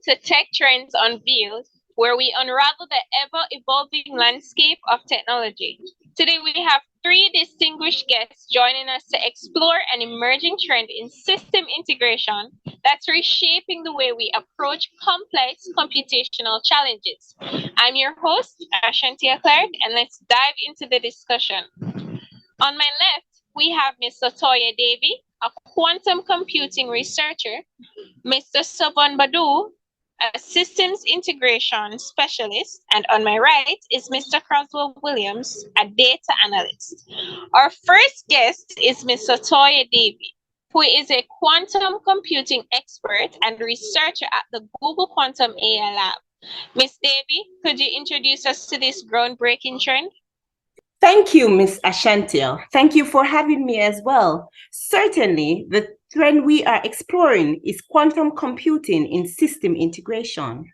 to Tech Trends Unveiled, where we unravel the ever-evolving landscape of technology. Today we have three distinguished guests joining us to explore an emerging trend in system integration that's reshaping the way we approach complex computational challenges. I'm your host, Ashantia Clarke, and let's dive into the discussion. On my left, we have Ms. Latoyo Davy, a quantum computing researcher, Mr. Sovan Bodoo, a systems integration specialist, and on my right is Mr. Crosswell Williams, a data analyst. Our first guest is Ms. Latoyo Davy, who is a quantum computing expert and researcher at the Google Quantum AI Lab. Ms. Davy, could you introduce us to this groundbreaking trend? Thank you, Ms. Ashantia. Thank you for having me as well. Certainly, the trend we are exploring is quantum computing in system integration.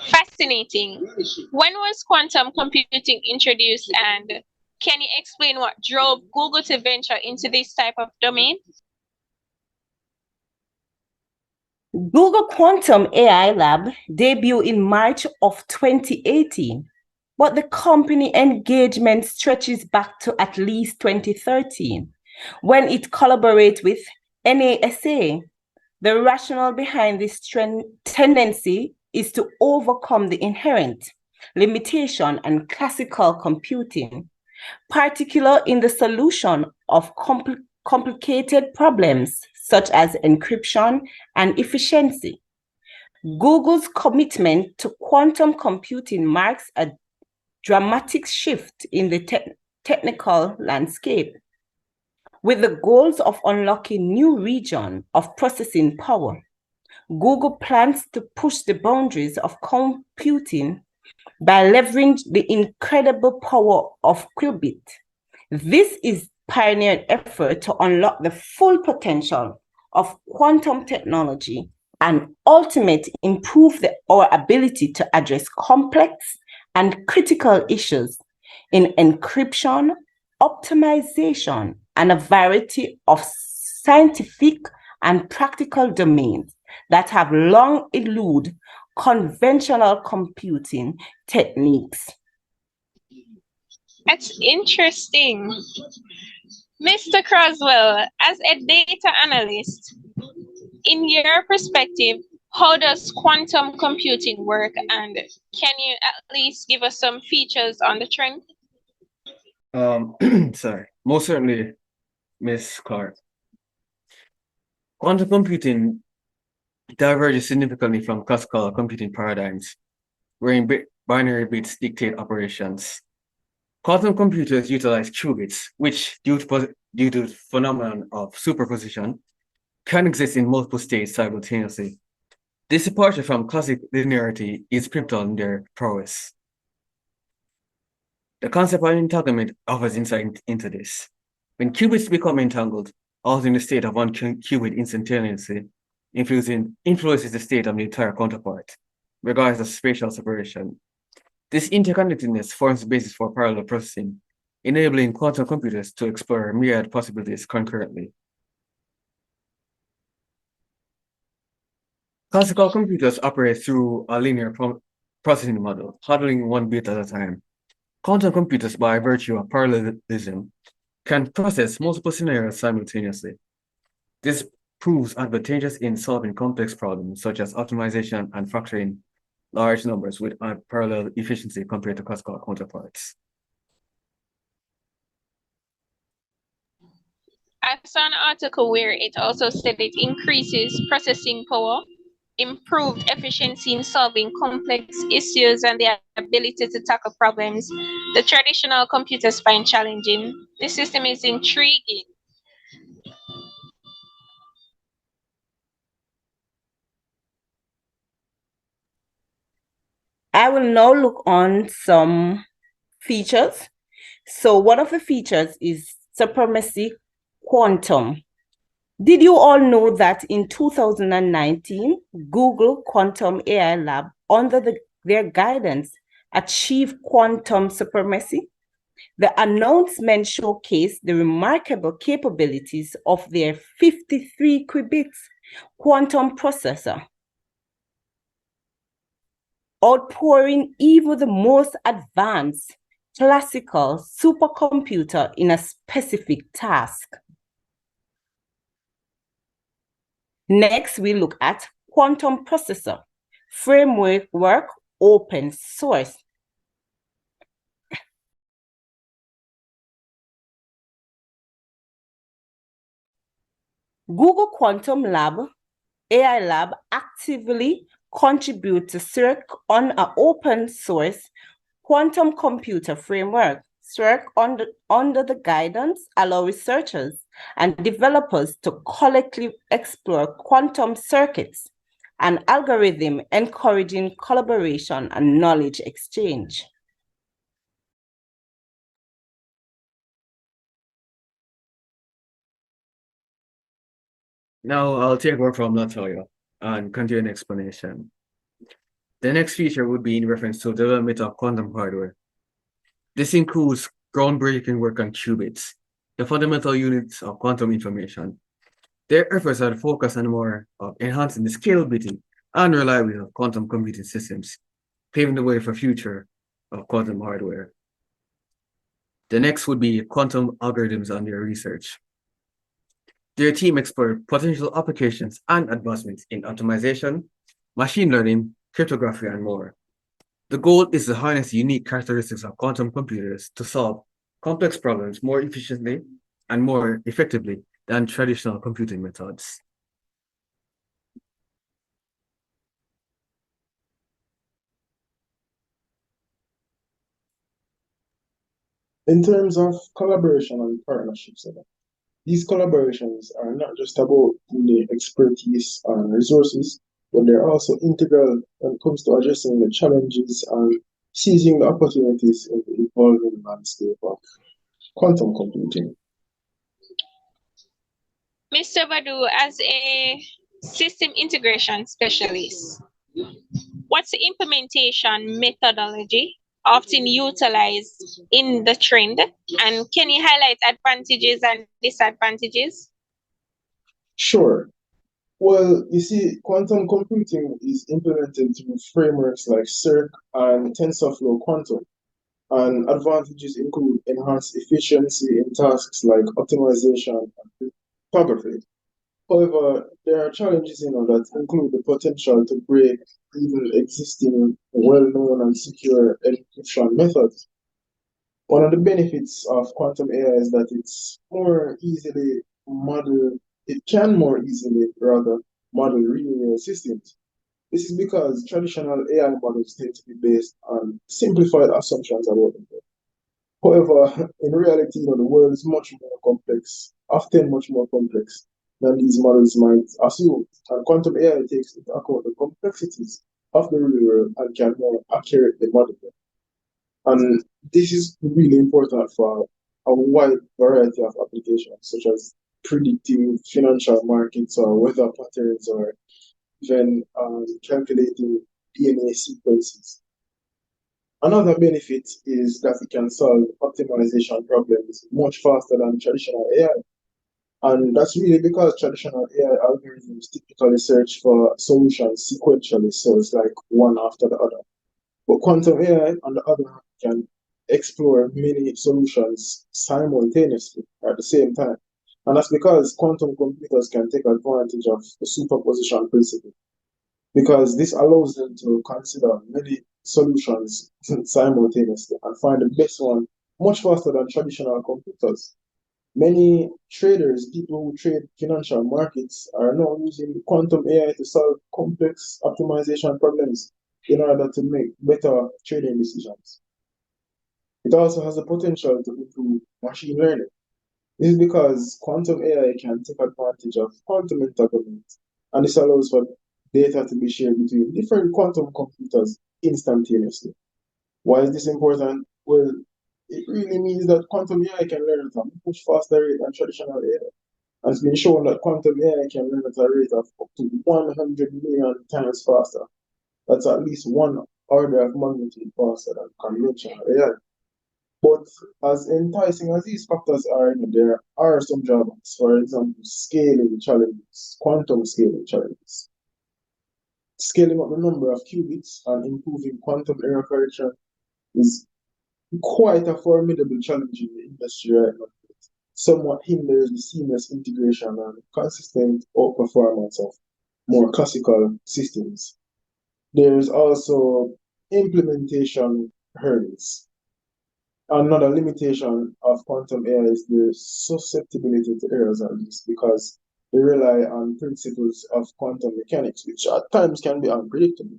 Fascinating. When was quantum computing introduced, and can you explain what drove Google to venture into this type of domain? Google Quantum AI Lab debuted in March of 2018, but the company engagement stretches back to at least 2013, when it collaborated with NASA. The rationale behind this tendency is to overcome the inherent limitation in classical computing, particularly in the solution of complicated problems such as encryption and efficiency. Google's commitment to quantum computing marks a dramatic shift in the technical landscape, with the goals of unlocking new regions of processing power. Google plans to push the boundaries of computing by leveraging the incredible power of qubit. This is pioneered effort to unlock the full potential of quantum technology and ultimately improve our ability to address complex and critical issues in encryption, optimization, and a variety of scientific and practical domains that have long eluded conventional computing techniques. That's interesting. Mr. Crosswell, as a data analyst, in your perspective, how does quantum computing work, and can you at least give us some features on the trend? Sorry, most certainly, Ms. Clarke. Quantum computing diverges significantly from classical computing paradigms, wherein binary bits dictate operations. Quantum computers utilize qubits, which, due to the phenomenon of superposition, can exist in multiple states simultaneously. This departure from classic linearity is pivotal in their prowess. The concept of entanglement offers insight into this. When qubits become entangled, altering the state of one qubit instantaneously influences the state of the entire counterpart, regardless of spatial separation. This interconnectedness forms the basis for parallel processing, enabling quantum computers to explore myriad possibilities concurrently. Classical computers operate through a linear processing model, handling one bit at a time. Quantum computers, by virtue of parallelism, can process multiple scenarios simultaneously. This proves advantageous in solving complex problems such as optimization and factoring large numbers with unparalleled efficiency compared to classical counterparts. I saw an article where it also said it increases processing power, improved efficiency in solving complex issues, and the ability to tackle problems the traditional computers find challenging. This system is intriguing. I will now look on some features. So one of the features is supremacy quantum. Did you all know that in 2019, Google Quantum AI Lab, under their guidance, achieved quantum supremacy? The announcement showcased the remarkable capabilities of their 53 qubits quantum processor, outpouring even the most advanced classical supercomputer in a specific task. Next, we look at quantum processor framework open source. Google Quantum Lab, AI Lab actively contribute to SERC on an open source quantum computer framework. SERC under the guidance allow researchers and developers to collectively explore quantum circuits, an algorithm encouraging collaboration and knowledge exchange. Now I'll take over from Latoyo and continue an explanation. The next feature would be in reference to development of quantum hardware. This includes groundbreaking work on qubits, the fundamental units of quantum information. Their efforts are focused on more of enhancing the scalability and reliability of quantum computing systems, paving the way for future of quantum hardware. The next would be quantum algorithms and their research. Their team explored potential applications and advancements in optimization, machine learning, cryptography, and more. The goal is to harness the unique characteristics of quantum computers to solve complex problems more efficiently and more effectively than traditional computing methods. In terms of collaboration and partnerships, these collaborations are not just about the expertise and resources, but they're also integral when it comes to addressing the challenges and seizing the opportunities in the evolving landscape of quantum computing. Mr. Bodoo, as a system integration specialist, what's the implementation methodology often utilized in the trend? And can you highlight advantages and disadvantages? Sure. Well, you see, quantum computing is implemented through frameworks like SERC and TensorFlow Quantum. And advantages include enhanced efficiency in tasks like optimization and cryptography. However, there are challenges that include the potential to break even existing well-known and secure encryption methods. One of the benefits of quantum AI is that it can more easily rather model real-world systems. This is because traditional AI models tend to be based on simplified assumptions about the world. However, in reality, the world is much more complex, often much more complex than these models might assume. And quantum AI takes into account the complexities of the real world and can more accurately model them. And this is really important for a wide variety of applications, such as predicting financial markets or weather patterns, or even calculating DNA sequences. Another benefit is that it can solve optimization problems much faster than traditional AI. And that's really because traditional AI algorithms typically search for solutions sequentially, so it's like one after the other. But quantum AI, on the other hand, can explore many solutions simultaneously at the same time. And that's because quantum computers can take advantage of the superposition principle, because this allows them to consider many solutions simultaneously and find the best one much faster than traditional computers. Many traders, people who trade financial markets, are now using quantum AI to solve complex optimization problems in order to make better trading decisions. It also has the potential to improve machine learning. This is because quantum AI can take advantage of quantum entanglement, and this allows for data to be shared between different quantum computers instantaneously. Why is this important? Well, it really means that quantum AI can learn at a much faster rate than traditional AI. And it's been shown that quantum AI can learn at a rate of up to 100 million times faster. That's at least one order of magnitude faster than conventional AI. But as enticing as these factors are, there are some drawbacks. For example, scaling challenges, quantum scaling challenges. Scaling up the number of qubits and improving quantum error correction is quite a formidable challenge in the industry right now. Somewhat hinders the seamless integration and consistent outperformance of more classical systems. There's also implementation hurdles. Another limitation of quantum AI is the susceptibility to errors and this because they rely on principles of quantum mechanics, which at times can be unpredictable,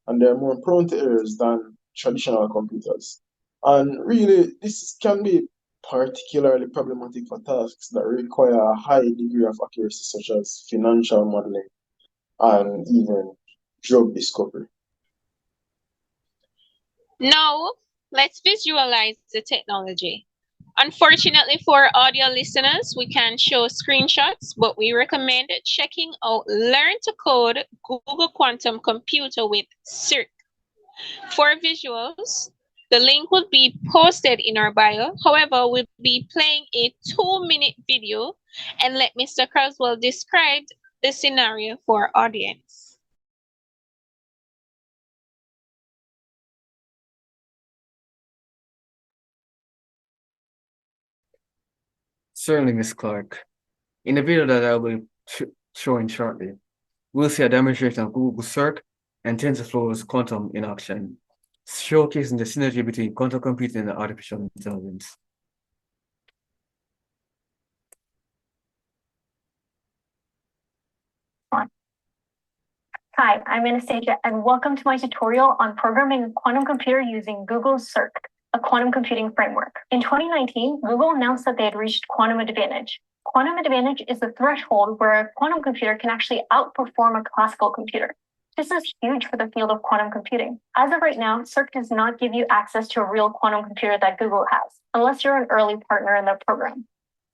and they're more prone to errors than traditional computers. And really, this can be particularly problematic for tasks that require a high degree of accuracy, such as financial modeling and even drug discovery. Now, let's visualize the technology. Unfortunately for audio listeners, we can't show screenshots, but we recommend checking out Learn to Code Google Quantum Computer with Cirque. For visuals, the link will be posted in our bio. However, we'll be playing a 2-minute video and let Mr. Crosswell describe the scenario for our audience. Certainly, Ms. Clarke. In the video that I will be showing shortly, we'll see a demonstration of Google Cirque and TensorFlow's quantum in action, showcasing the synergy between quantum computing and artificial intelligence. Hi, I'm Anastasia, and welcome to my tutorial on programming a quantum computer using Google's Cirque, a quantum computing framework. In 2019, Google announced that they had reached quantum advantage. Quantum advantage is the threshold where a quantum computer can actually outperform a classical computer. This is huge for the field of quantum computing. As of right now, Cirque does not give you access to a real quantum computer that Google has, unless you're an early partner in their program.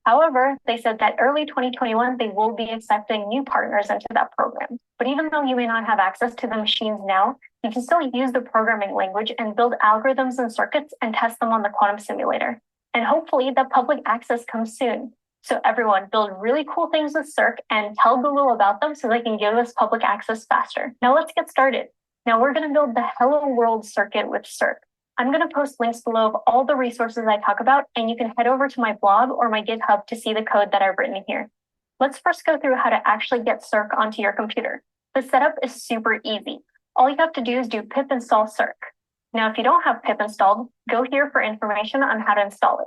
However, they said that early 2021, they will be accepting new partners into that program. But even though you may not have access to the machines now, you can still use the programming language and build algorithms and circuits and test them on the quantum simulator. And hopefully the public access comes soon. So everyone build really cool things with Cirque and tell Google about them so they can give us public access faster. Now let's get started. Now we're going to build the Hello World circuit with Cirque. I'm going to post links below of all the resources I talk about, and you can head over to my blog or my GitHub to see the code that I've written here. Let's first go through how to actually get Cirque onto your computer. The setup is super easy. All you have to do is do pip install Cirque. Now, if you don't have pip installed, go here for information on how to install it.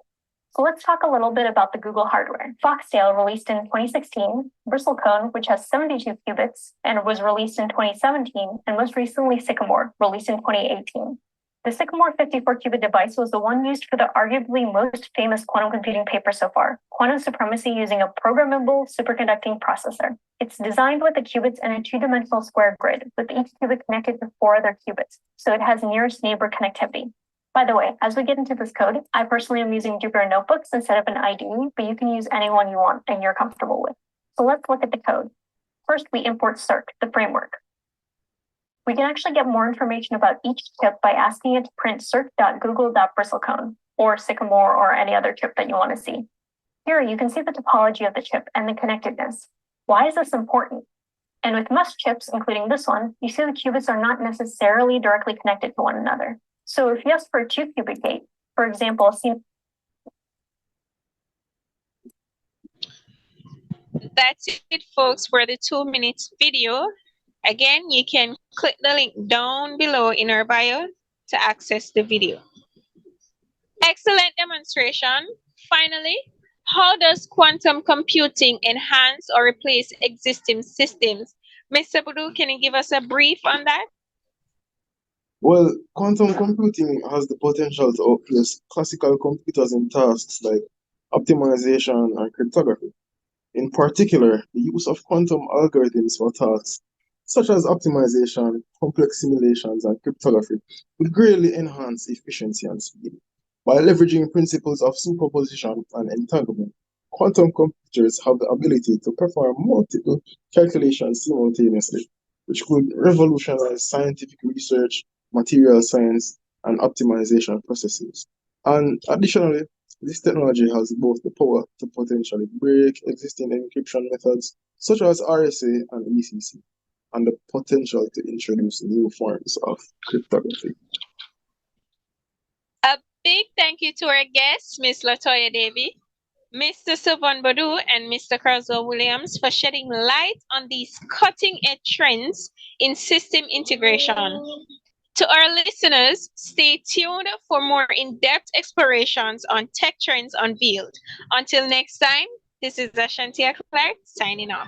So let's talk a little bit about the Google hardware. Foxtail, released in 2016, Bristlecone, which has 72 qubits and was released in 2017, and most recently Sycamore, released in 2018. The Sycamore 54-qubit device was the one used for the arguably most famous quantum computing paper so far, quantum supremacy using a programmable superconducting processor. It's designed with the qubits in a two-dimensional square grid, with each qubit connected to 4 other qubits, so it has nearest neighbor connectivity. By the way, as we get into this code, I personally am using Jupyter Notebooks instead of an IDE, but you can use any one you want and you're comfortable with. So let's look at the code. First, we import Cirque, the framework. We can actually get more information about each chip by asking it to print cirque.google.bristlecone, or Sycamore, or any other chip that you want to see. Here, you can see the topology of the chip and the connectedness. Why is this important? And with most chips, including this one, you see the qubits are not necessarily directly connected to one another. So if you ask for a 2-qubit gate, for example, That's it, folks, for the 2 minutes video. Again, you can click the link down below in our bio to access the video. Excellent demonstration. Finally, how does quantum computing enhance or replace existing systems? Mr. Bodoo, can you give us a brief on that? Well, quantum computing has the potential to outpace classical computers in tasks like optimization and cryptography. In particular, the use of quantum algorithms for tasks such as optimization, complex simulations, and cryptography would greatly enhance efficiency and speed. By leveraging principles of superposition and entanglement, quantum computers have the ability to perform multiple calculations simultaneously, which could revolutionize scientific research, material science, and optimization processes. And additionally, this technology has both the power to potentially break existing encryption methods, such as RSA and ECC, and the potential to introduce new forms of cryptography. A big thank you to our guests, Ms. Latoyo Davy, Mr. Sovan Bodoo, and Mr. Crosswell Williams for shedding light on these cutting-edge trends in system integration. To our listeners, stay tuned for more in-depth explorations on Tech Trends Unveiled. Until next time, this is Ashantia Clarke signing off.